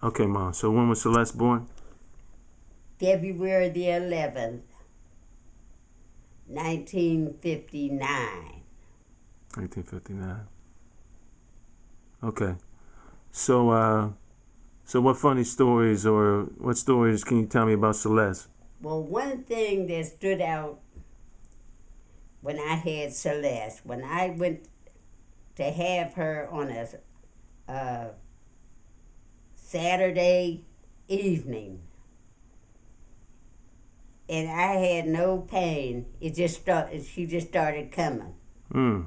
Okay, Mom. So when was Celeste born? February the 11th, 1959. 1959. Okay. So what funny stories or what stories can you tell me about Celeste? Well, one thing that stood out when I had Celeste, when I went to have her on a Saturday evening, and I had no pain. She just started coming. Hmm.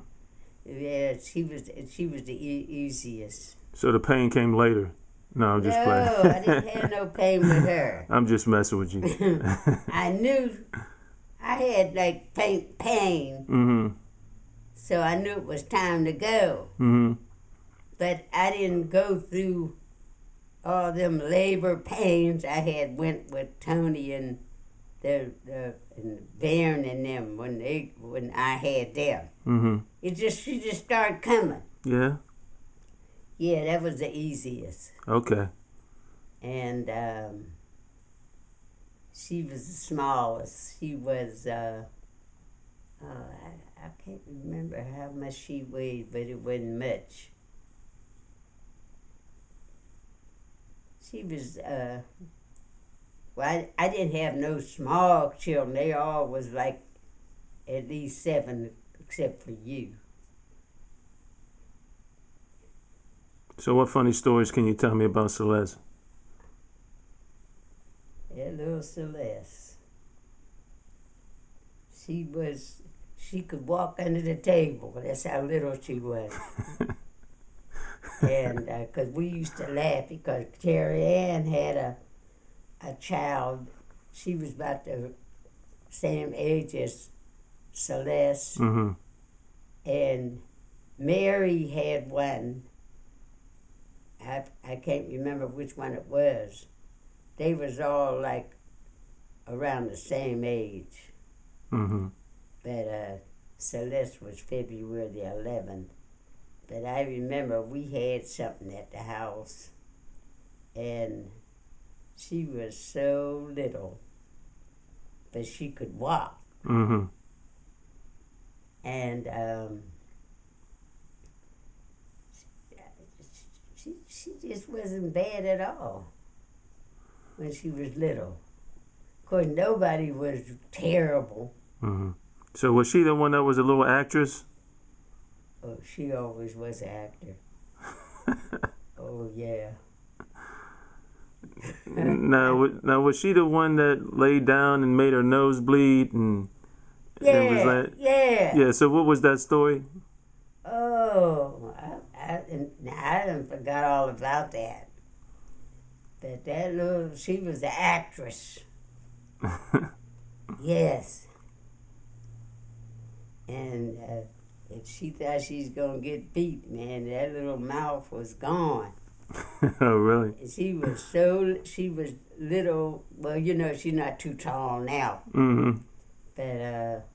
Yeah, she was the easiest. So the pain came later. No, I'm just playing. No, I didn't have no pain with her. I'm just messing with you. I knew I had like pain, Mm-hmm. so I knew it was time to go. Mm-hmm. But I didn't go through all them labor pains I had went with Tony and and Baron and them when I had them. Mm-hmm. She just started coming. Yeah. Yeah, that was the easiest. Okay. And she was the smallest. She was I can't remember how much she weighed, but it wasn't much. She was well, I didn't have no small children. They all was like at least 7, except for you. So what funny stories can you tell me about Celeste? That little Celeste. She could walk under the table. That's how little she was. And because we used to laugh because Terry Ann had a child. She was about the same age as Celeste. Mm-hmm. And Mary had one. I can't remember which one it was. They was all like around the same age. Mm-hmm. But Celeste was February the 11th. But I remember we had something at the house, and she was so little, but she could walk. Mm-hmm. And she just wasn't bad at all when she was little. Of course, nobody was terrible. Mm-hmm. So was she the one that was a little actress? Oh, she always was an actor. Oh, yeah. Now was she the one that laid down and made her nose bleed and it was like, yeah? So what was that story? Oh, I done forgot all about that. But she was an actress. Yes. And if she thought she's gonna get beat, man, that little mouth was gone. Oh, really? And she was little. Well, she's not too tall now. Mm-hmm. But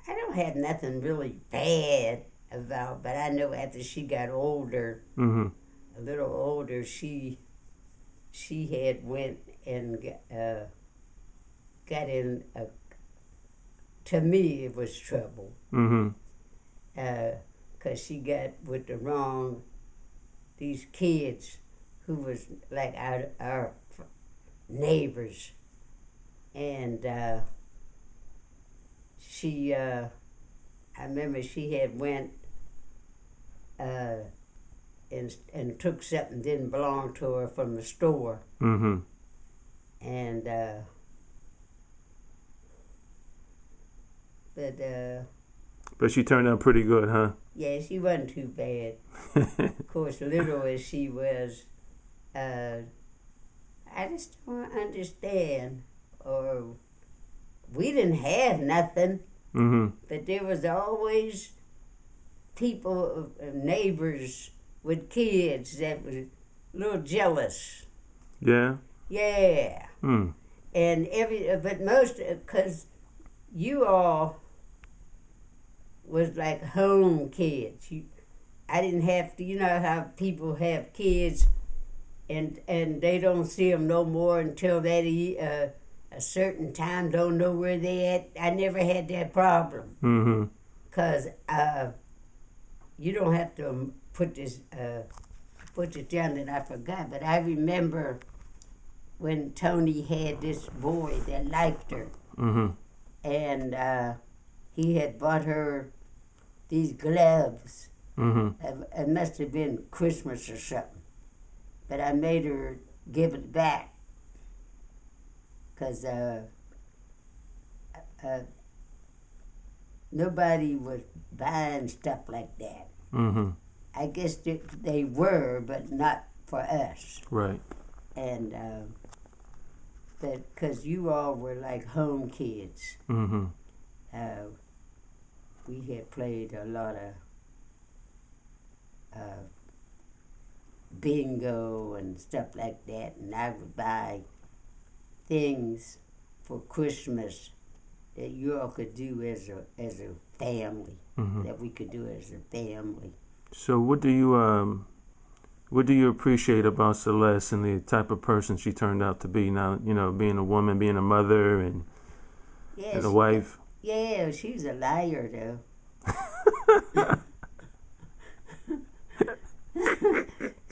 I don't have nothing really bad about, but I know after she got older, Mm-hmm. a little older, she had went and got in to me it was trouble. Mm-hmm. Because she got with these kids who was like our neighbors. And I remember she had went and took something didn't belong to her from the store. Mm-hmm. And But she turned out pretty good, huh? yeah, she wasn't too bad. Of course, little as she was, I just don't understand. Or we didn't have nothing, Mm-hmm. but there was always people, neighbors with kids that was a little jealous. Yeah. Yeah. Mm. And but most, because you all was like home kids. I didn't have to, you know how people have kids and they don't see them no more until they a certain time, don't know where they at. I never had that problem. Mm-hmm. Because you don't have to put this down that I forgot, but I remember when Tony had this boy that liked her. Mm-hmm. And he had bought her these gloves. Mm-hmm. It must have been Christmas or something. But I made her give it back. Because nobody was buying stuff like that. Mm-hmm. I guess they were, but not for us. Right. And because you all were like home kids. Mm-hmm. We had played a lot of bingo and stuff like that, and I would buy things for Christmas that you all could do as a family, Mm-hmm. that we could do as a family. So what do you appreciate about Celeste and the type of person she turned out to be now, you know, being a woman, being a mother and a wife? Yeah, she's a liar though.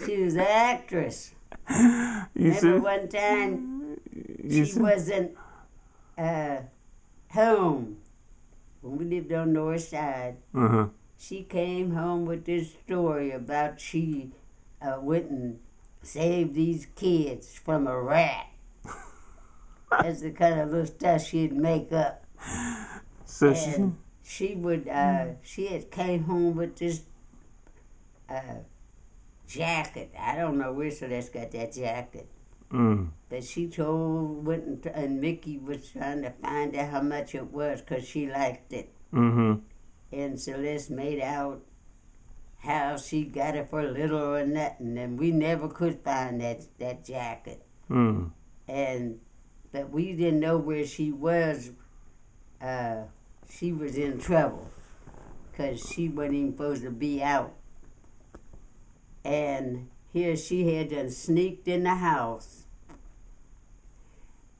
She was an actress. Remember one time she wasn't home when we lived on the north side. Uh-huh. She came home with this story about she went and saved these kids from a rat. That's the kind of little stuff she'd make up. So she would she had came home with this jacket. I don't know where Celeste got that jacket. But she and Mickey was trying to find out how much it was because she liked it. Mm-hmm. And Celeste made out how she got it for little or nothing, and we never could find that jacket. Mm. But we didn't know where she was. She was in trouble because she wasn't even supposed to be out. And here she had done sneaked in the house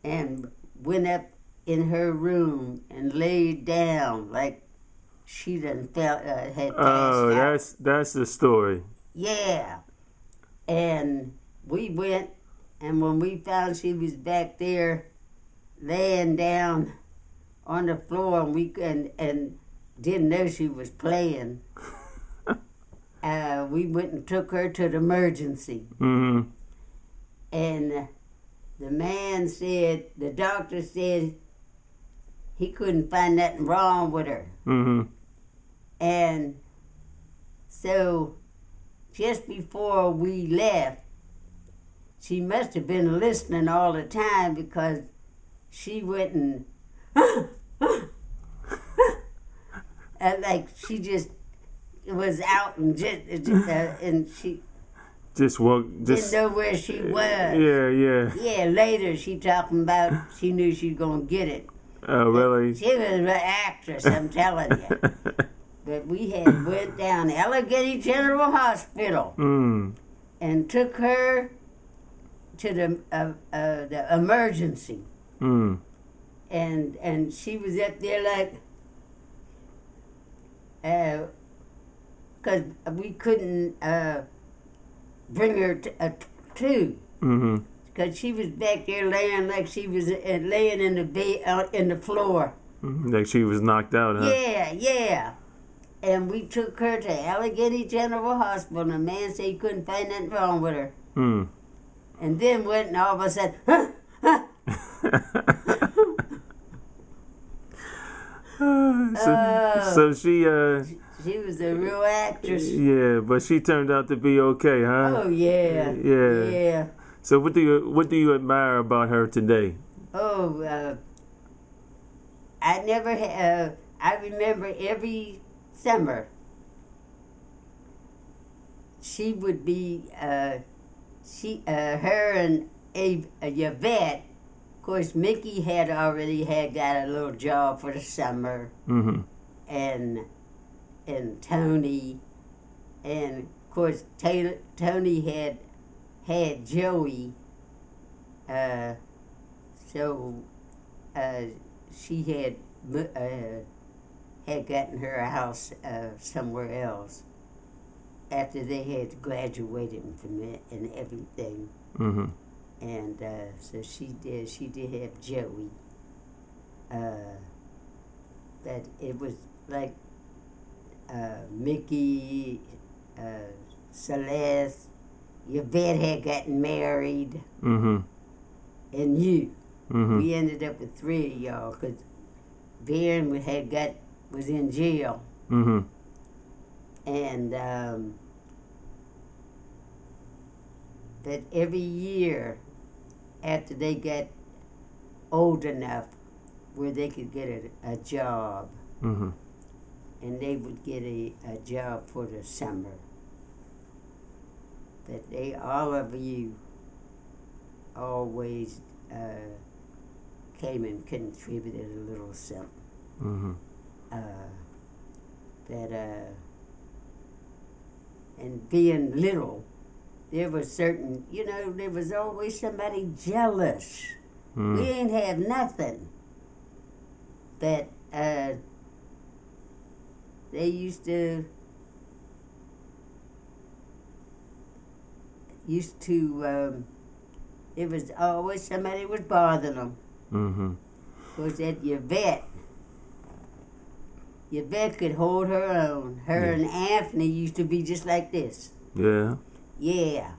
and went up in her room and laid down like she done had passed out. That's the story. Yeah. And we went, and when we found she was back there laying down on the floor and didn't know she was playing, we went and took her to the emergency. Mm-hmm. And the doctor said he couldn't find nothing wrong with her. Mm-hmm. And so just before we left, she must have been listening all the time because she went and like she just was out and and she didn't know where she was. Yeah. Yeah, later she talking about she knew she was gonna get it. Oh, really? She was an actress, I'm telling you. But we had went down to Allegheny General Hospital and took her to the emergency. And she was up there like, because we couldn't bring her to. Because she was back there laying like she was laying in the bed out in the floor. Like she was knocked out, huh? Yeah. And we took her to Allegheny General Hospital, and the man said he couldn't find nothing wrong with her. And then went and all of a sudden, so she she was a real actress. Yeah, but she turned out to be okay, huh? Oh yeah. Yeah. So what do you admire about her today? Oh, I remember every summer she would be her and Yvette. Of course, Mickey had already got a little job for the summer, and and Tony, and of course Tony had Joey, so she had gotten her a house somewhere else after they had graduated from it and everything. Mm-hmm. And so she did have Joey. But it was like Mickey, Celeste, Yvette had gotten married, Mm-hmm. and you. Mm-hmm. We ended up with 3 of y'all because Baron was in jail. Mm-hmm. And that every year after they got old enough where they could get a job, Mm-hmm. and they would get a job for the summer, that all of you always came and contributed a little something. Mm-hmm. And being little, there was there was always somebody jealous. Mm-hmm. We ain't have nothing. But they used to it was always somebody was bothering them. Mm-hmm. Was that Yvette could hold her own. Her and Anthony used to be just like this. Yeah. Yeah.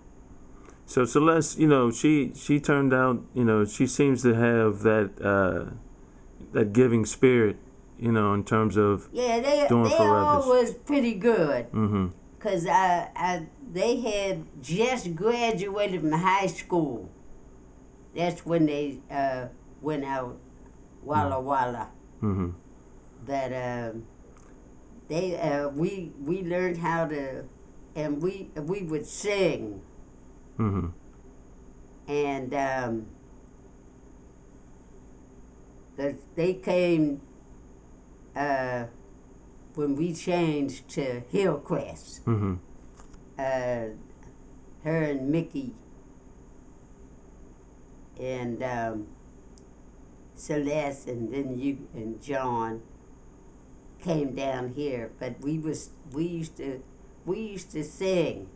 So Celeste, she turned out, she seems to have that giving spirit, in terms of they doing for all others. was pretty good. Mm-hmm. Cause they had just graduated from high school. That's when they went out Walla Walla. Mm-hmm. But we learned how to, and we would sing. Mm-hmm. And they came when we changed to Hillcrest. Mm-hmm. Her and Mickey and Celeste, and then you and John came down here. But we used to sing.